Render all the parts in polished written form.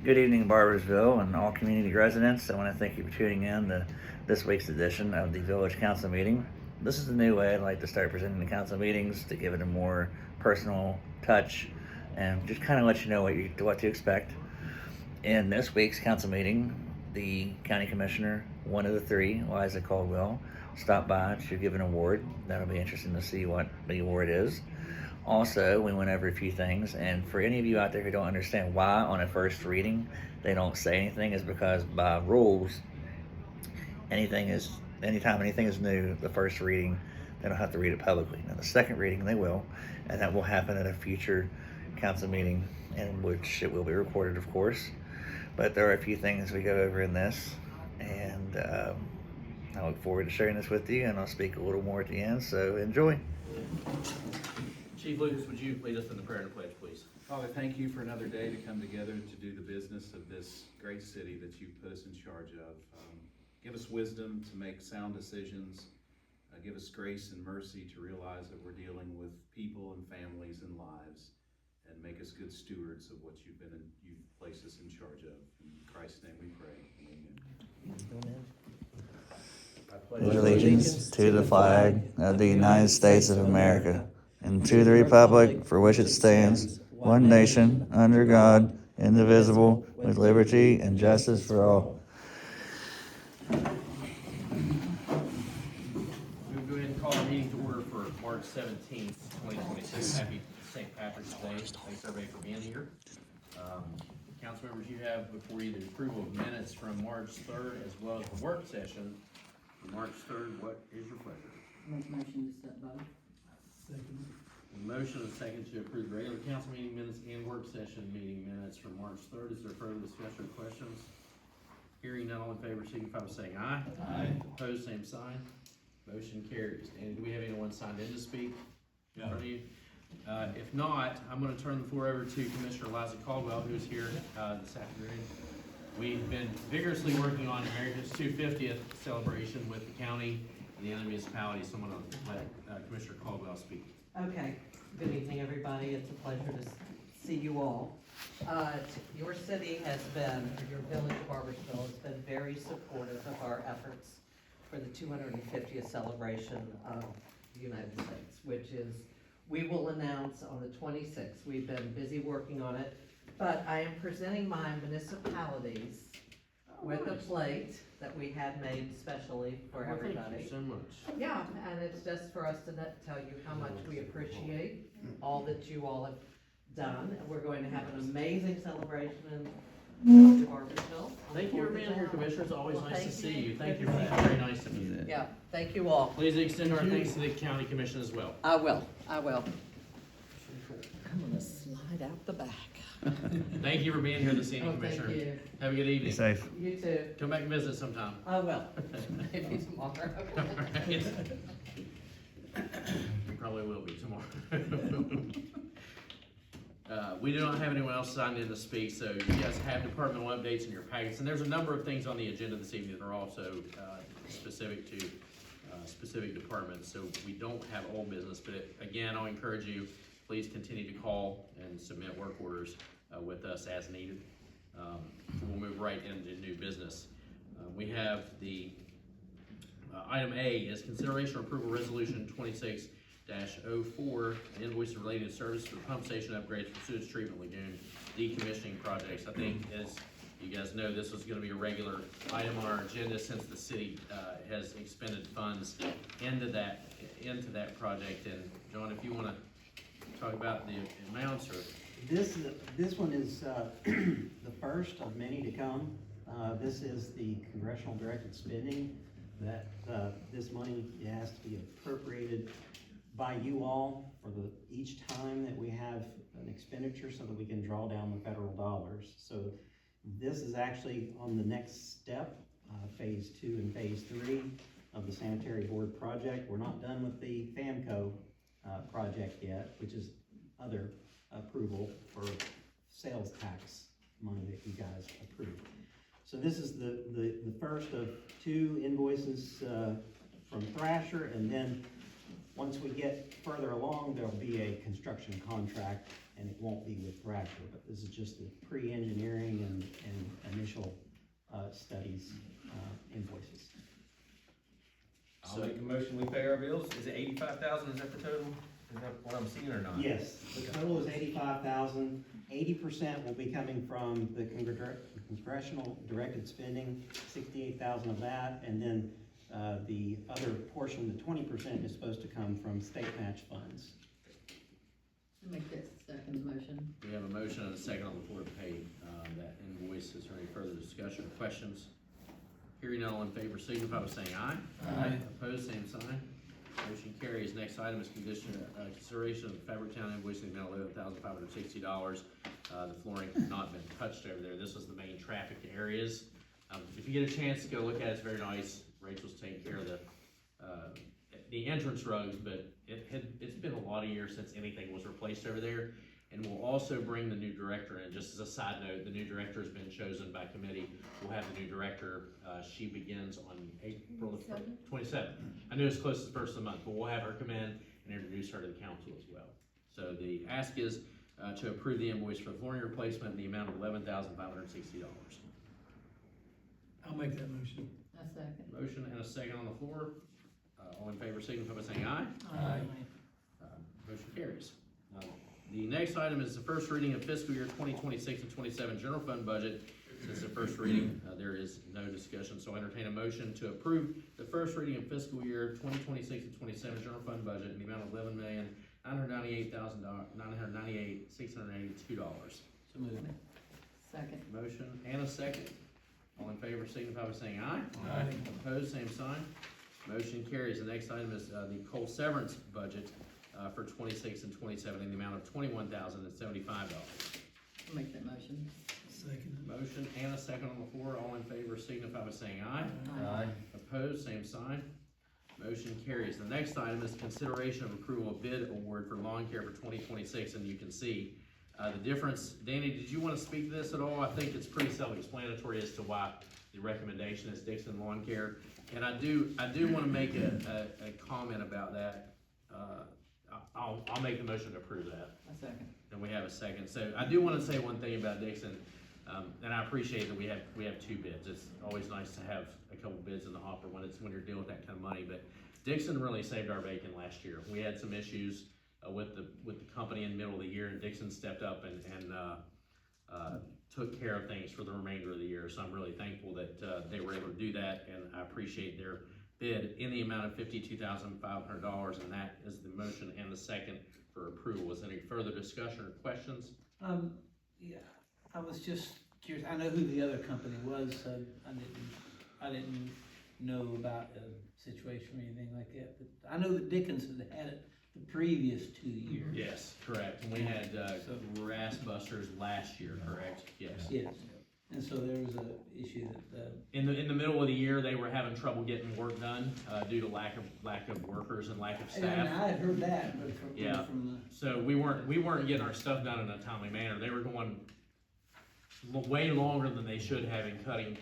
Good evening, Barboursville, and all community residents. I want to thank you for tuning in to this week's edition of the Village Council meeting. This is a new way I'd like to start presenting the council meetings to give it a more personal touch and just kind of let you know what to expect. In this week's council meeting, the county commissioner, one of the three, Liza Caldwell, stopped by to give an award. That'll be interesting to see what the award is. Also, we went over a few things, and for any of you out there who don't understand why on a first reading they don't say anything, is because by rules, anytime anything is new, the first reading, they don't have to read it publicly. Now, the second reading they will, and that will happen at a future council meeting, in which it will be recorded, of course. But there are a few things we go over in this, and I look forward to sharing this with you, and I'll speak a little more at the end, so enjoy. Chief Lucas, would you lead us in the prayer and the pledge, please? Father, thank you for another day to come together to do the business of this great city that you've put us in charge of. Give us wisdom to make sound decisions. Give us grace and mercy to realize that we're dealing with people and families and lives, and make us good stewards of what you've placed us in charge of. In Christ's name we pray. Amen. I pledge allegiance to the flag of the United States of America and to the republic for which it stands, one nation, under God, indivisible, with liberty and justice for all. We'll go ahead and call our meeting to order for March 17th, 2022. Happy St. Patrick's Day. Thanks everybody for being here. Council members, you have before you the approval of minutes from March 3rd as well as the work session. March 3rd, what is your pleasure? Make motion to set both. Second. A motion and a second to approve the regular council meeting minutes and work session meeting minutes from March 3rd. Is there further discussion or questions? Hearing none, all in favor signify by saying aye. Aye. Opposed, same sign. Motion carries. And do we have anyone signed in to speak in front of you? If not, I'm going to turn the floor over to Commissioner Liza Caldwell, who is here this afternoon. We've been vigorously working on America's 250th celebration with the county and the other municipalities. So I'm going to let Commissioner Caldwell speak. Okay, good evening, everybody. It's a pleasure to see you all. Your city has been, or your village of Barboursville has been very supportive of our efforts for the 250th celebration of the United States, which is, we will announce on the 26th. We've been busy working on it, but I am presenting my municipalities with a plate that we had made specially for everybody. Thank you so much. Yeah, and it's just for us to tell you how much we appreciate all that you all have done. And we're going to have an amazing celebration in Barboursville. Thank you for being here, Commissioner. It's always Well, nice to thank see you. you. Thank you Good for to that. see you. Very nice of you. Yeah, thank you all. Please extend our thanks to the county commission as well. I will. I'm gonna slide out the back. Thank you for being here this evening, Oh, thank Commissioner. you. Have a good Be evening. safe. You too. Come back and visit sometime. I will. Maybe tomorrow. Alright. You probably will be tomorrow. We do not have anyone else signed in to speak, so you guys have departmental updates in your packets, and there's a number of things on the agenda this evening that are also specific to specific departments, so we don't have old business, but again, I'll encourage you, please continue to call and submit work orders with us as needed. We'll move right into new business. We have the item A is consideration or approval resolution 26-04, invoices related to services for pump station upgrades for sewage treatment lagoon decommissioning projects. I think, as you guys know, this was going to be a regular item on our agenda since the city has expended funds into that project. And John, if you want to talk about the amounts or. This one is the first of many to come. This is the congressional directed spending that this money has to be appropriated by you all for each time that we have an expenditure so that we can draw down the federal dollars. So this is actually on the next step, phase 2 and phase 3 of the sanitary board project. We're not done with the FAMCO project yet, which is other approval for sales tax money that you guys approved. So this is the first of 2 invoices from Thrasher, and then Once we get further along, there'll be a construction contract, and it won't be with Bradford, but this is just the pre-engineering and initial studies invoices. I'll make a motion, we pay our bills. Is it 85,000? Is that the total? Is that what I'm seeing or not? Yes, the total is 85,000. 80% will be coming from the congressional directed spending, 68,000 of that, and then the other portion, the 20%, is supposed to come from state match funds. Make that second motion. We have a motion and a second on the floor to pay that invoice. Is there any further discussion or questions? Hearing none, all in favor signify by saying aye. Aye. Opposed, same sign. Motion carries. Next item is consideration of Fabric Town invoice in the amount of $11,560. The flooring has not been touched over there. This is the main traffic areas. If you get a chance to go look at it, it's very nice. Rachel's taking care of the entrance rugs, but it's been a lot of years since anything was replaced over there. And we'll also bring the new director in. Just as a side note, the new director has been chosen by committee. We'll have the new director. She begins on April 27th. I knew it's close to the first of the month, but we'll have her come in and introduce her to the council as well. So the ask is to approve the invoice for the flooring replacement in the amount of $11,560. I'll make that motion. A second. Motion and a second on the floor. All in favor signify by saying aye. Aye. Motion carries. The next item is the first reading of fiscal year 2026 and 27 general fund budget. Since the first reading, there is no discussion, so I entertain a motion to approve the first reading of fiscal year 2026 and 27 general fund budget in the amount of $11,998,682. So moved. Second. Motion and a second. All in favor signify by saying aye. Aye. Opposed, same sign. Motion carries. The next item is the coal severance budget for 26 and 27 in the amount of $21,075. I'll make that motion. Second. Motion and a second on the floor. All in favor signify by saying aye. Aye. Opposed, same sign. Motion carries. The next item is consideration of approval of bid award for lawn care for 2026, and you can see the difference. Danny, did you want to speak to this at all? I think it's pretty self-explanatory as to why the recommendation is Dixon Lawn Care. And I do want to make a comment about that. I'll make the motion to approve that. A second. And we have a second. So I do want to say one thing about Dixon, and I appreciate that we have two bids. It's always nice to have a couple bids in the hopper when you're dealing with that kind of money. But Dixon really saved our bacon last year. We had some issues with the company in the middle of the year, and Dixon stepped up and took care of things for the remainder of the year. So I'm really thankful that they were able to do that, and I appreciate their bid in the amount of $52,500, and that is the motion and the second for approval. Is there any further discussion or questions? Yeah, I was just curious. I know who the other company was, so I didn't know about a situation or anything like that. But I know that Dickens had it the previous 2 years. Yes, correct. And we had grass busters last year, correct? Yes. Yes. And so there was a issue that, In the middle of the year, they were having trouble getting work done due to lack of workers and lack of and I staff. had heard that, but from the. So we weren't getting our stuff done in a timely manner. They were going way longer than they should have in cutting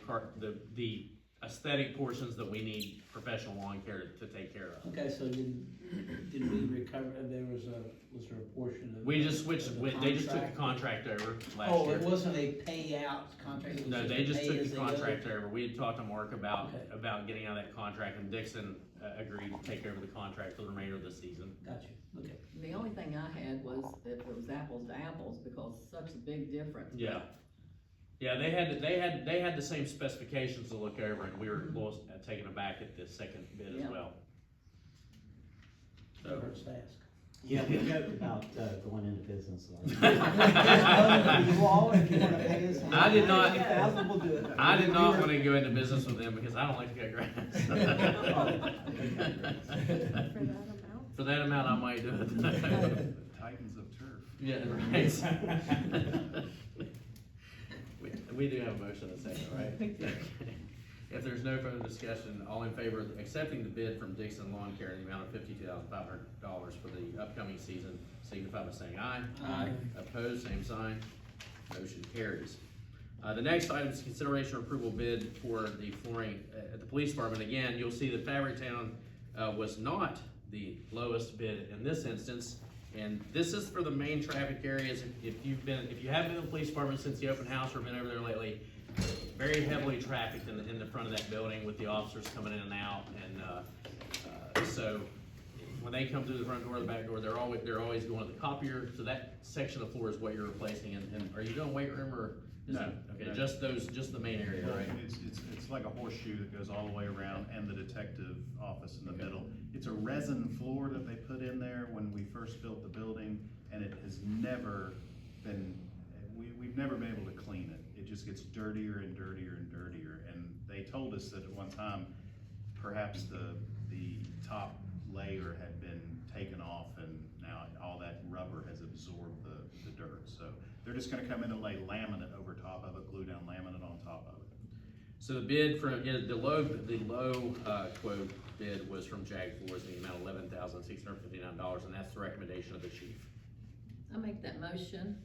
the aesthetic portions that we need professional lawn care to take care of. Okay, so did we recover, was there a portion of? We just switched, of the they just took the contract? contract over last Oh, year. it wasn't a payout contract? It was No, they just pay took as the they go? contract over. We had talked to Mark about Okay. getting out of that contract, and Dixon agreed to take over the contract for the remainder of the season. Got you, okay. The only thing I had was that it was apples to apples because such a big difference. Yeah. Yeah, they had the same specifications to look over, and we were a little taken aback at the second bid as Yeah. well. That hurts to ask. Yeah, we joked about going into business. You all, if you wanna pay us. I did not- $1,000, we'll do it. I did not want to go into business with them because I don't like to cut grass. For that amount, I might do it. Titans of turf. Yeah, right. We do have a motion in a second, right? If there's no further discussion, all in favor of accepting the bid from Dixon Lawn Care in the amount of $52,500 for the upcoming season, signify by saying aye. Aye. Opposed, same sign. Motion carries. The next item is consideration of approval bid for the flooring at the police department. Again, you'll see that Fabric Town was not the lowest bid in this instance. And this is for the main traffic areas. If you haven't been to the police department since the open house or been over there lately, very heavily trafficked in the front of that building with the officers coming in and out. And so when they come through the front door, the back door, they're always going to the copier. So that section of the floor is what you're replacing. And are you doing weight room or? No, Okay, no. just the main area, right? It's like a horseshoe that goes all the way around and the detective office in the Okay. middle. It's a resin floor that they put in there when we first built the building, and it has never been, we've never been able to clean it. It just gets dirtier and dirtier and dirtier, and they told us that at one time, perhaps the top layer had been taken off, and now all that rubber has absorbed the dirt. So they're just gonna come in and lay laminate over top of it, glue down laminate on top of it. So the bid from, the low quote bid was from Jag Floors in the amount of $11,659, and that's the recommendation of the chief. I make that motion.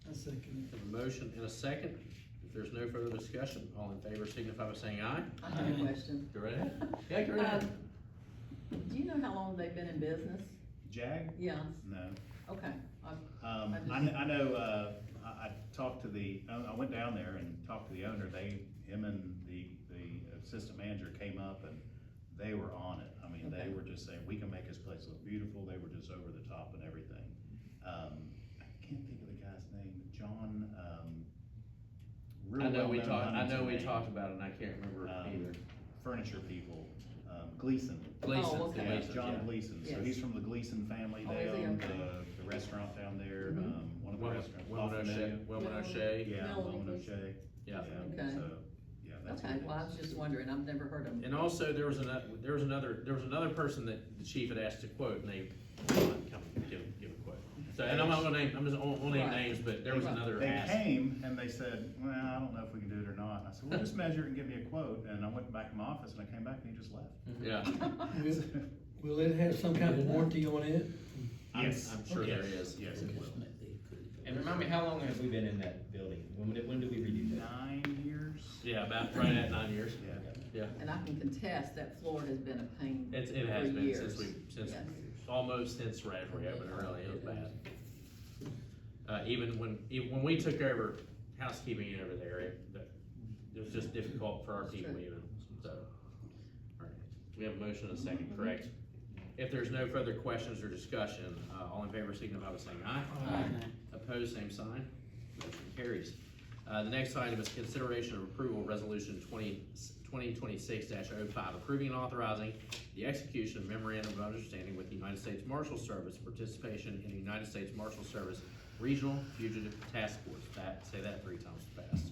I second Have a motion and a second. If there's no further discussion, all in favor signify by saying aye. I have a question. Go right ahead. Yeah, go right ahead. Do you know how long they've been in business? Jag? Yeah, No. okay. I know, I talked to I went down there and talked to the owner. Him and the assistant manager came up and they were on it. I mean, they Okay. were just saying, we can make this place look beautiful. They were just over the top and everything. I can't think of the guy's name, John, real I know we well-known Huntington talked name. about it, and I can't remember either. Furniture people, Gleason. Gleason. okay. Yeah, Gleason, John yeah. Gleason, so Yes. he's from the Gleason family, Oh, they is he? own Okay. the restaurant down there, one of the Wilma restaurants. O'Shea. Wilma O'Shea. Yeah, Melanie Wilma Gleason. O'Shea. Yeah. Okay. So, yeah, that's. Okay, what it well, I is. was just wondering, I've never heard of them. And also, there was another person that the chief had asked to quote, and they did not come give a quote. So, and I'm not gonna name, I'm just gonna name Right. names, but there was another They ask. came and they said, well, I don't know if we can do it or not. I said, well, just measure it and give me a quote, and I went back to my office and I came back and he just left. Yeah, Will it have some kind of warranty on it? I'm Yes. sure there Yes. is. Yes, it will. And remind me, how long have we been in that building? When did we redo that? 9 years? Yeah, about right at 9 years. Yeah. Yeah, And I can contest that floor has been a pain it for has been years. since Yes. almost since Radford opened, really, it was bad. Even when we took over housekeeping over there, it was just difficult for our people Sure. even, so. Alright, we have a motion and a second, correct? If there's no further questions or discussion, all in favor signify by saying aye. Aye. Opposed, same sign. Motion carries. The next item is consideration of approval resolution 2026-05, approving and authorizing the execution of memorandum of understanding with the United States Marshal Service, participation in the United States Marshal Service Regional Fugitive Task Force. Say that 3 times fast.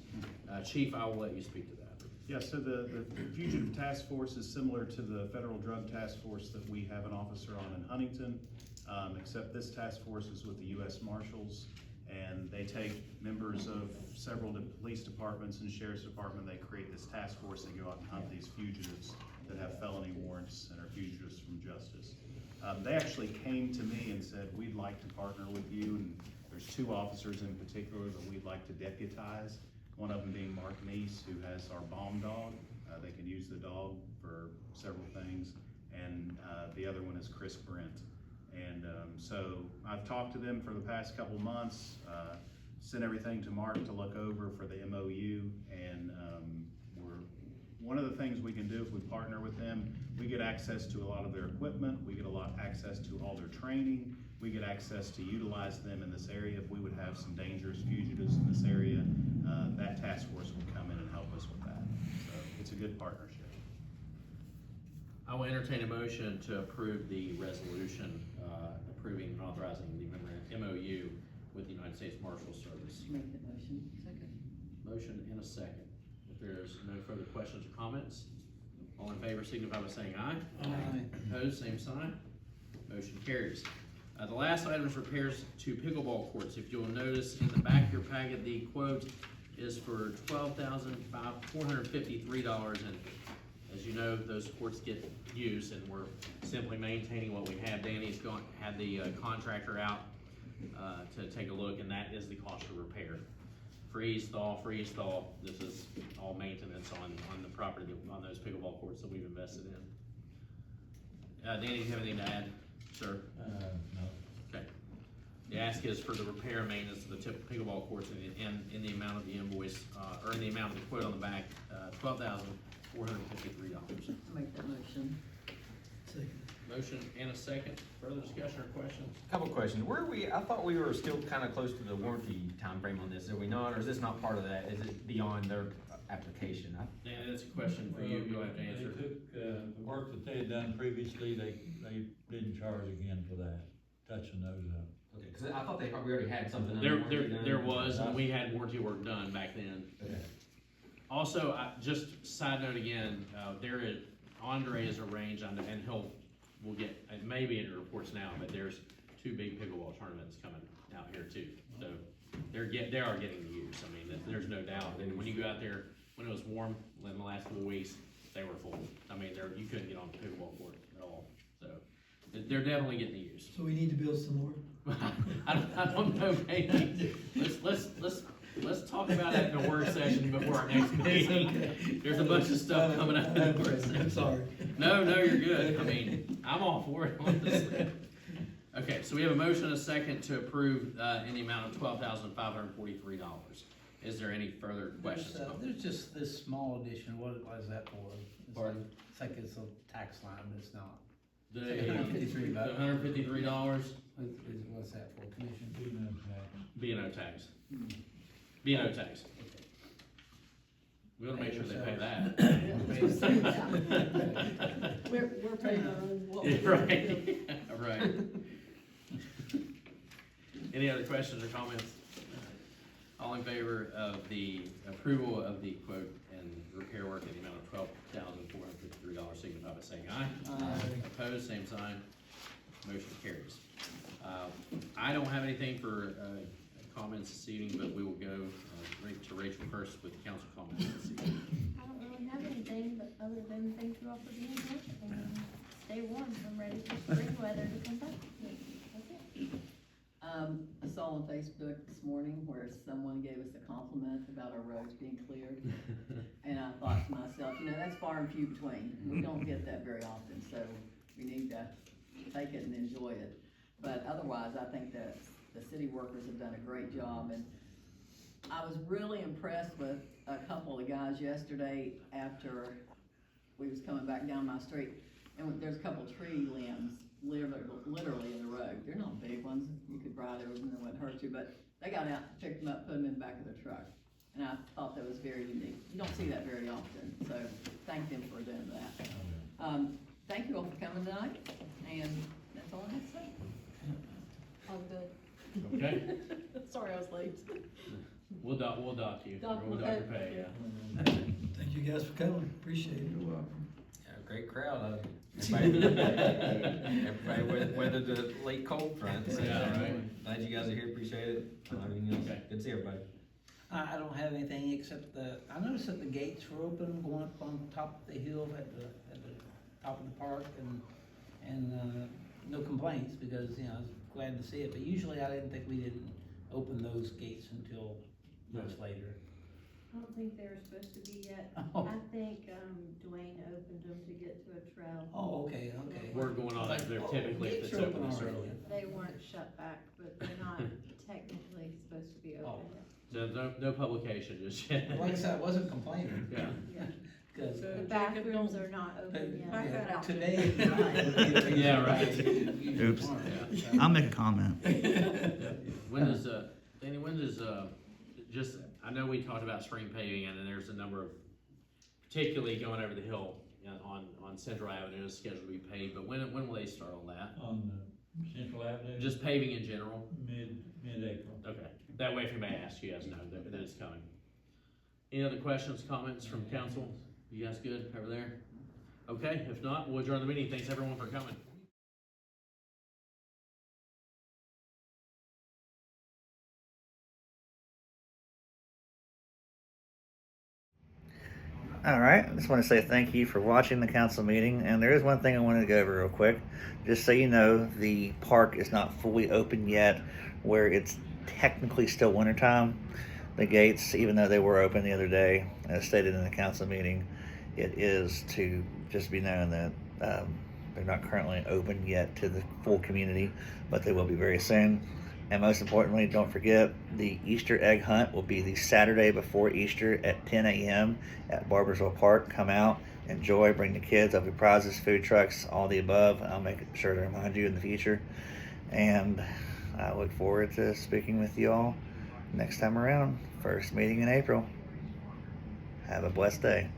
Chief, I will let you speak to that. Yeah, so the Fugitive Task Force is similar to the Federal Drug Task Force that we have an officer on in Huntington, except this task force is with the U.S. Marshals, and they take members of several police departments and sheriff's department. They create this task force. They go out and hunt these fugitives that have felony warrants and are fugitives from justice. They actually came to me and said, we'd like to partner with you, and there's 2 officers in particular that we'd like to deputize. One of them being Mark Neese, who has our bomb dog. They can use the dog for several things. And the other one is Chris Brent. And so I've talked to them for the past couple months, sent everything to Mark to look over for the MOU. And one of the things we can do if we partner with them, we get access to a lot of their equipment. We get access to all their training. We get access to utilize them in this area. If we would have some dangerous fugitives in this area, that task force would come in and help us with that. So it's a good partnership. I will entertain a motion to approve the resolution approving and authorizing the MOU with the United States Marshal Service. Make the motion. Second. Motion and a second. If there's no further questions or comments, all in favor signify by saying aye. Aye. Opposed, same sign. Motion carries. The last item is repairs to pickleball courts. If you'll notice in the back of your packet, the quote is for $12,453, and as you know, those courts get used, and we're simply maintaining what we have. Danny's had the contractor out to take a look, and that is the cost of repair. Freeze, thaw, this is all maintenance on the property, on those pickleball courts that we've invested in. Danny, do you have anything to add, sir? No. Okay. The ask is for the repair and maintenance of the pickleball courts in the amount of the invoice, or in the amount of the quote on the back, $12,453. Make that motion. Second. Motion and a second. Further discussion or questions? Couple questions. I thought we were still kind of close to the warranty time frame on this. Are we not, or is this not part of that? Is it beyond their application? Danny, that's a question for you. You'll have to answer. They took, the work that they had done previously, they didn't charge again for that, touching those up. Okay, because I thought we already had something. There was, and we had warranty work done back then. Okay. Also, just side note again, Andre is arranged, and we'll get, it may be in the reports now, but there's 2 big pickleball tournaments coming out here too. So they are getting the use. I mean, there's no doubt. And when you go out there, when it was warm, in the last couple of weeks, they were full. I mean, you couldn't get on the pickleball court at all. So they're definitely getting the use. So we need to build some more? I don't know, maybe. Let's talk about that in the work session before our next meeting. Okay. There's a bunch of stuff coming up in the work session. I'm sorry. No, you're good. I mean, I'm all for it, honestly. Okay, so we have a motion and a second to approve, in the amount of $12,543. Is there any further questions? There's just this small addition, what is that for? Pardon? It's like it's a tax line, but it's not. The $153. $153, What's that for, commission? B&O tax. B&O tax. We wanna make sure they pay that. We're paying our own. what Yeah, we're right, right. Any other questions or comments? All in favor of the approval of the quote and repair work in the amount of $12,453, signify by saying aye. Aye. Opposed, same sign. Motion carries. I don't have anything for comments this evening, but we will go to Rachel first with the council comments this evening. I don't really have anything, but other than thank you all for being here, and stay warm, I'm ready for spring weather to come back. That's it. I saw on Facebook this morning where someone gave us a compliment about our roads being cleared. And I thought to myself, that's far and few between. We don't get that very often, so we need to take it and enjoy it. But otherwise, I think that the city workers have done a great job. And I was really impressed with a couple of guys yesterday after we was coming back down my street. And there's a couple tree limbs literally in the road. They're not big ones. You could ride over them, they wouldn't hurt you, but they got out, picked them up, put them in the back of their truck. And I thought that was very unique. You don't see that very often, so thank them for doing that. Thank you all for coming tonight, and that's all I have to say. All good. Okay, Sorry I was late. we'll dock you. Dock We'll me, dock your okay. pay, yeah. Thank you guys for coming, appreciate it. You're welcome. Yeah, great crowd. Everybody weathered the late cold front. So, Yeah, right. Glad you guys are here. Appreciate it. I mean, Okay. good to see everybody. I don't have anything except I noticed that the gates were open going up on top of the hill at the top of the park, and no complaints because, I was glad to see it, but usually I didn't think we didn't open those gates until much later. I don't think they were supposed to be yet. Oh. I think, Dwayne opened them to get to a trail. Oh, okay. We're going on there typically if Gates it's are open. already. certainly. They weren't shut back, but they're not technically supposed to be Oh. open yet. So no publication just yet. Like I said, I wasn't complaining. Yeah. Yeah. Because, The bathrooms are not open yet. Back that out. today at night. Yeah, right. Oops. Yeah. I'll make a comment. When does, Danny, just, I know we talked about spring paving and there's a number of, particularly going over the hill on Central Avenue is scheduled to be paved, but when will they start on that? On Central Avenue? Just paving in general? Mid-April. Okay, that way if anybody asks, you guys know that it's coming. Any other questions, comments from council? You guys good over there? Okay, if not, we'll adjourn the meeting. Thanks everyone for coming. All right, I just want to say thank you for watching the council meeting. And there is one thing I wanted to go over real quick. Just so you know, the park is not fully open yet, where it's technically still wintertime. The gates, even though they were open the other day, as stated in the council meeting, it is to just be known that They're not currently open yet to the full community, but they will be very soon. And most importantly, don't forget, the Easter egg hunt will be the Saturday before Easter at 10 a.m. at Barboursville Park. Come out, enjoy, bring the kids. There'll be prizes, food trucks, all the above. I'll make sure to remind you in the future. And I look forward to speaking with you all next time around. First meeting in April. Have a blessed day.